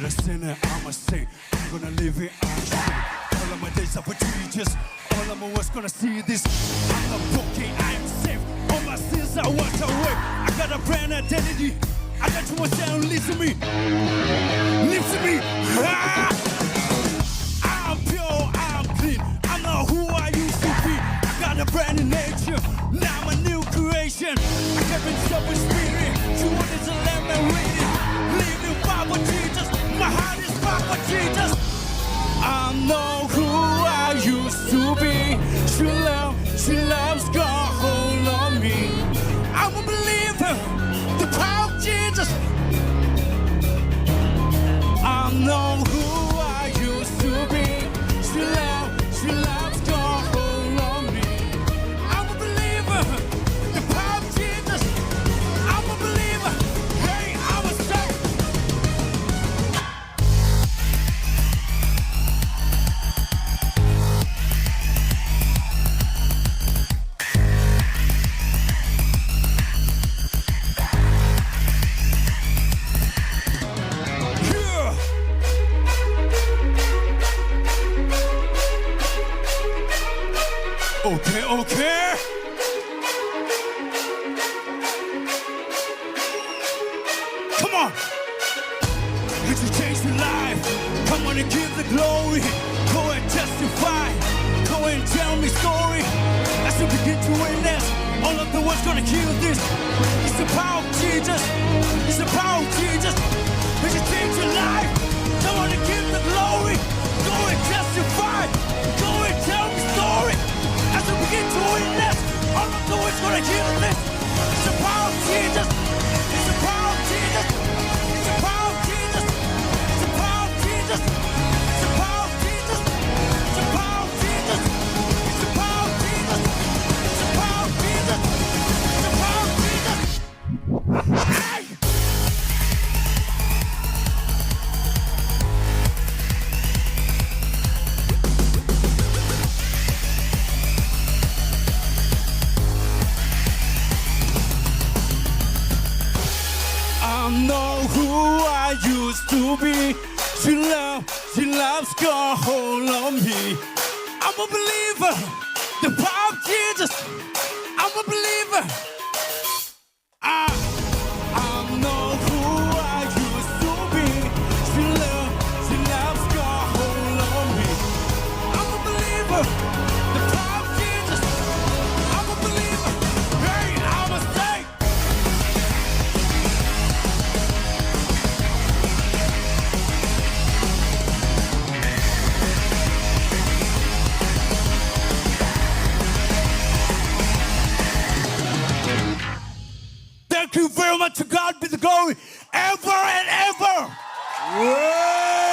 not a sinner, I'm a saint. I'm gonna live it unchained. All of my days are for Jesus. All of my words gonna see this. I'm not broken, I am safe. All my sins are washed away. I got a brand identity. I got you myself, listen to me. Listen to me. Ah! I'm pure, I'm clean. I'm not who I used to be. I got a brand new nature. Now I'm a new creation. I got been up with spirit. You wanted to let me read it. Living Papa Jesus. My heart is Papa Jesus. I know who I used to be. She loves God, hold on me. I'm a believer. The power of Jesus. I know who I used to be. She loves God, hold on me. I'm a believer. The power of Jesus. I'm a believer. Hey, I'm a saint. Okay. Come on. Did you change your life? Come on and give the glory. Go and testify. Go and tell me story. As we begin to witness, all of the world's gonna hear this. It's the power of Jesus. It's the power of Jesus. Did you change your life? Come on and give the glory. Go and testify. Go and tell me story. As we begin to witness, all of the world's gonna hear this. It's the power of Jesus. It's the power of Jesus. It's the power of Jesus. It's the power of Jesus. It's the power of Jesus. It's the power of Jesus. It's the power of Jesus. It's the power of Jesus. It's the power of Jesus. Hey! I know who I used to be. She loves God, hold on me. I'm a believer. The power of Jesus. I'm a believer. I know who I used to be. She loves God, hold on me. I'm a believer. The power of Jesus. I'm a believer. Hey, I'm a saint. Thank you very much. To God be the glory ever and ever. Whoa!